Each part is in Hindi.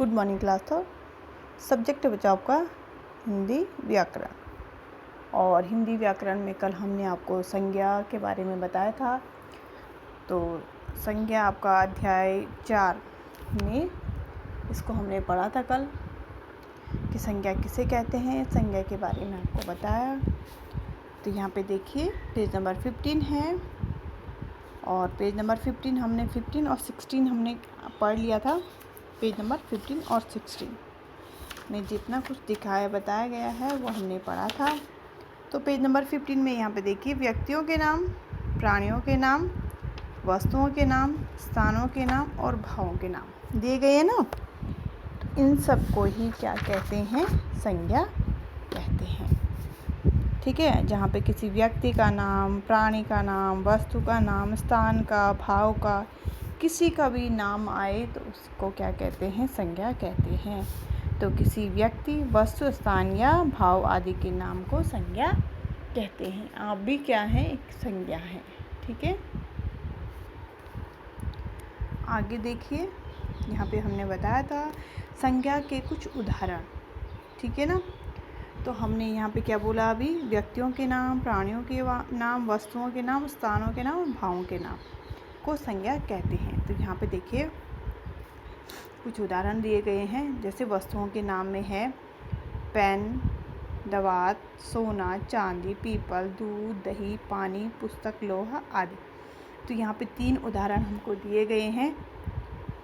Good morning class. तो सब्जेक्ट बचा आपका हिंदी व्याकरण। और हिंदी व्याकरण में कल हमने आपको संज्ञा के बारे में बताया था। तो संज्ञा आपका अध्याय 4 में इसको हमने पढ़ा था कल कि संज्ञा किसे कहते हैं, संज्ञा के बारे में आपको बताया। तो यहाँ पे देखिए पेज नंबर 15 है और पेज नंबर 15 हमने 15 और 16 हमने पढ़ लिया था। पेज नंबर 15 और 16 में जितना कुछ दिखाया बताया गया है वो हमने पढ़ा था। तो पेज नंबर 15 में यहाँ पे देखिए व्यक्तियों के नाम, प्राणियों के नाम, वस्तुओं के नाम, स्थानों के नाम और भावों के नाम दिए गए हैं ना। तो इन सब को ही क्या कहते हैं, संज्ञा कहते हैं। ठीक है, जहाँ पे किसी व्यक्ति का नाम, प्राणी का नाम, वस्तु का नाम, स्थान का, भाव का, किसी का भी नाम आए तो उसको क्या कहते हैं, संज्ञा कहते हैं। तो किसी व्यक्ति, वस्तु, स्थान या भाव आदि के नाम को संज्ञा कहते हैं। आप भी क्या है, एक संज्ञा है। ठीक है, आगे देखिए यहाँ पे हमने बताया था संज्ञा के कुछ उदाहरण। ठीक है ना। तो हमने यहाँ पे क्या बोला अभी, व्यक्तियों के नाम, प्राणियों के नाम, वस्तुओं के नाम, स्थानों के नाम और भावों के नाम को संज्ञा कहते हैं। तो यहाँ पे देखिए कुछ उदाहरण दिए गए हैं। जैसे वस्तुओं के नाम में है पेन, दवात, सोना, चांदी, पीपल, दूध, दही, पानी, पुस्तक, लोहा आदि। तो यहाँ पे 3 उदाहरण हमको दिए गए हैं,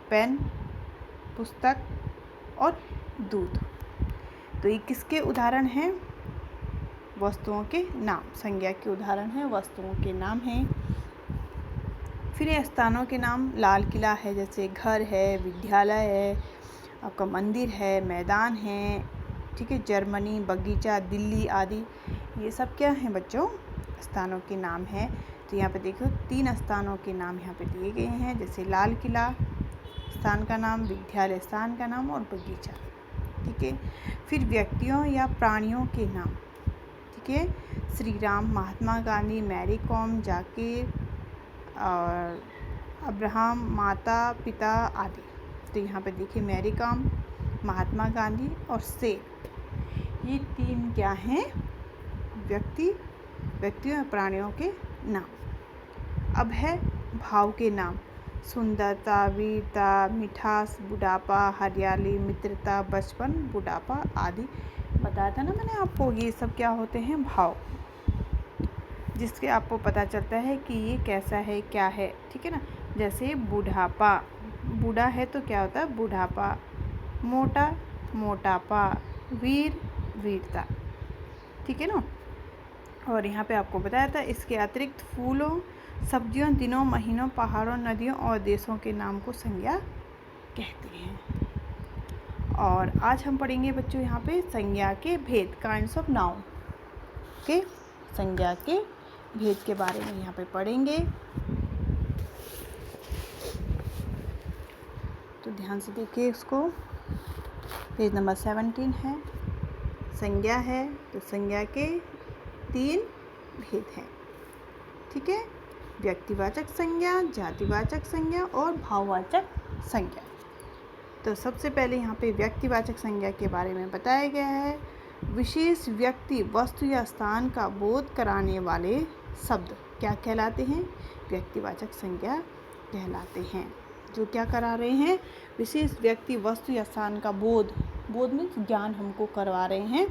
पेन, पुस्तक और दूध। तो ये किसके उदाहरण हैं, वस्तुओं के नाम, संज्ञा के उदाहरण हैं, वस्तुओं के नाम हैं। फिर ये स्थानों के नाम, लाल किला है, जैसे घर है, विद्यालय है, आपका मंदिर है, मैदान है। ठीक है, जर्मनी, बगीचा, दिल्ली आदि, ये सब क्या हैं बच्चों, स्थानों के नाम हैं। तो यहाँ पे देखो 3 स्थानों के नाम यहाँ पे दिए गए हैं, जैसे लाल किला स्थान का नाम, विद्यालय स्थान का नाम और बगीचा। ठीक है, फिर व्यक्तियों या प्राणियों के नाम। ठीक है, श्री राम, महात्मा गांधी, मैरी कॉम, जाकिर और अब्राहम, माता पिता आदि। तो यहाँ पे देखिए मैरी कॉम, महात्मा गांधी और सेब, ये 3 क्या हैं, व्यक्तियों या प्राणियों के नाम। अब है भाव के नाम, सुंदरता, वीरता, मिठास, बुढ़ापा, हरियाली, मित्रता, बचपन, बुढ़ापा आदि। बताया था ना मैंने आपको, ये सब क्या होते हैं, भाव, जिसके आपको पता चलता है कि ये कैसा है, क्या है। ठीक है ना। जैसे बुढ़ापा, बूढ़ा है तो क्या होता है, बुढ़ापा, मोटा, मोटापा, वीर, वीरता। ठीक है ना। और यहाँ पे आपको बताया था इसके अतिरिक्त फूलों, सब्जियों, दिनों, महीनों, पहाड़ों, नदियों और देशों के नाम को संज्ञा कहते हैं। और आज हम पढ़ेंगे बच्चों यहाँ पे संज्ञा के भेद, काइंड्स ऑफ नाउन के, संज्ञा के भेद के बारे में यहाँ पे पढ़ेंगे। तो ध्यान से देखिए इसको, पेज नंबर 17 है, संज्ञा है। तो संज्ञा के 3 भेद हैं। ठीक है, व्यक्तिवाचक संज्ञा, जातिवाचक संज्ञा और भाववाचक संज्ञा। तो सबसे पहले यहाँ पे व्यक्तिवाचक संज्ञा के बारे में बताया गया है, विशेष व्यक्ति, वस्तु या स्थान का बोध कराने वाले शब्द क्या कहलाते हैं, व्यक्तिवाचक संज्ञा कहलाते हैं। जो क्या करा रहे हैं, विशेष व्यक्ति, वस्तु या स्थान का बोध मीन्स ज्ञान हमको करवा रहे हैं,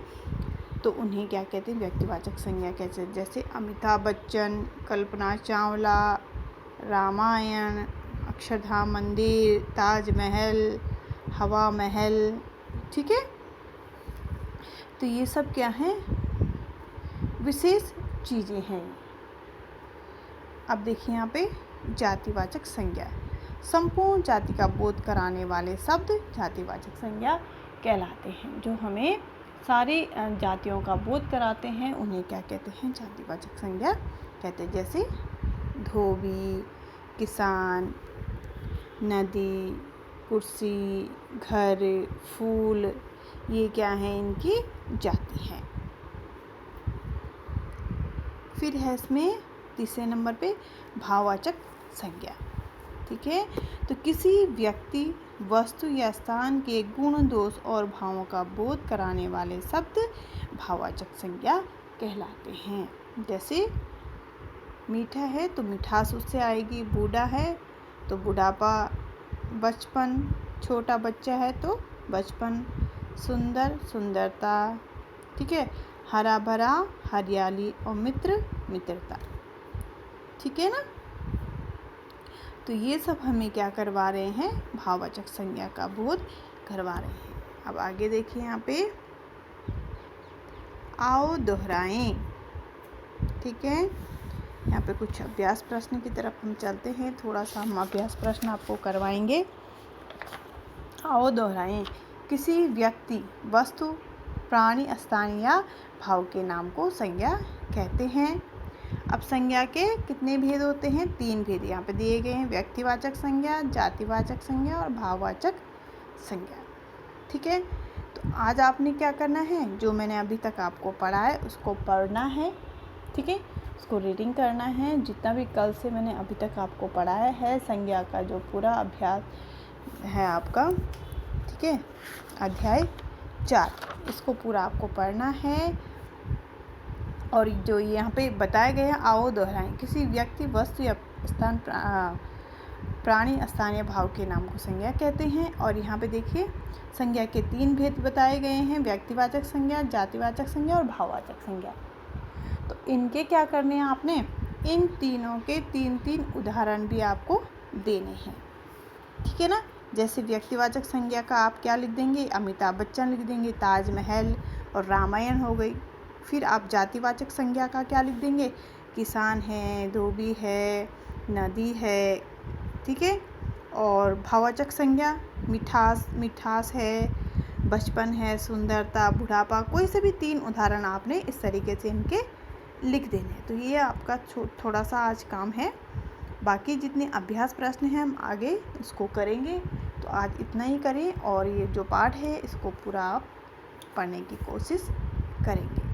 तो उन्हें क्या कहते हैं, व्यक्तिवाचक संज्ञा कहते हैं। जैसे अमिताभ बच्चन, कल्पना चावला, रामायण, अक्षरधाम मंदिर, ताजमहल, हवा महल। ठीक है, तो ये सब क्या हैं, विशेष चीज़ें हैं। अब देखिए यहाँ पे जातिवाचक संज्ञा, संपूर्ण जाति का बोध कराने वाले शब्द जातिवाचक संज्ञा कहलाते हैं। जो हमें सारी जातियों का बोध कराते हैं उन्हें क्या कहते हैं, जातिवाचक संज्ञा कहते हैं। जैसे धोबी, किसान, नदी, कुर्सी, घर, फूल, ये क्या है, इनकी जाति है। फिर है इसमें तीसरे नंबर पे भाववाचक संज्ञा। ठीक है, तो किसी व्यक्ति, वस्तु या स्थान के गुण, दोष और भावों का बोध कराने वाले शब्द भाववाचक संज्ञा कहलाते हैं। जैसे मीठा है तो मिठास उससे आएगी, बूढ़ा है तो बुढ़ापा, बचपन, छोटा बच्चा है तो बचपन, सुंदर, सुंदरता, ठीक है, हरा भरा, हरियाली और मित्र, मित्रता, ठीक है ना। तो ये सब हमें क्या करवा रहे हैं, भाववाचक संज्ञा का बोध करवा रहे हैं। अब आगे देखिए यहाँ पे, आओ दोहराएं, ठीक है। यहाँ पे कुछ अभ्यास प्रश्न की तरफ हम चलते हैं, थोड़ा सा हम अभ्यास प्रश्न आपको करवाएंगे। आओ दोहराएं, किसी व्यक्ति, वस्तु, प्राणी, स्थान या भाव के नाम को संज्ञा कहते हैं। अब संज्ञा के कितने भेद होते हैं, 3 भेद यहाँ पे दिए गए हैं, व्यक्तिवाचक संज्ञा, जातिवाचक संज्ञा और भाववाचक संज्ञा, ठीक है। तो आज आपने क्या करना है, जो मैंने अभी तक आपको पढ़ा है उसको पढ़ना है, ठीक है, उसको रीडिंग करना है। जितना भी कल से मैंने अभी तक आपको पढ़ाया है, संज्ञा का जो पूरा अभ्यास है आपका, ठीक है, अध्याय 4, इसको पूरा आपको पढ़ना है। और जो यहाँ पे बताए गए हैं, आओ दोहराएं, किसी व्यक्ति, वस्तु या स्थान, प्राणी, स्थान या भाव के नाम को संज्ञा कहते हैं। और यहाँ पे देखिए संज्ञा के 3 भेद बताए गए हैं, व्यक्तिवाचक संज्ञा, जातिवाचक संज्ञा और भाववाचक संज्ञा। तो इनके क्या करने हैं आपने, इन तीनों के 3-3 उदाहरण भी आपको देने हैं, ठीक है ना। जैसे व्यक्तिवाचक संज्ञा का आप क्या लिख देंगे, अमिताभ बच्चन लिख देंगे, ताजमहल और रामायण हो गई। फिर आप जातिवाचक संज्ञा का क्या लिख देंगे, किसान है, धोबी है, नदी है, ठीक है। और भाववाचक संज्ञा, मिठास, मिठास है, बचपन है, सुंदरता, बुढ़ापा, कोई से भी 3 उदाहरण आपने इस तरीके से इनके लिख देने। तो ये आपका थोड़ा सा आज काम है, बाकी जितने अभ्यास प्रश्न हैं हम आगे इसको करेंगे। तो आज इतना ही करें और ये जो पाठ है इसको पूरा आप पढ़ने की कोशिश करेंगे।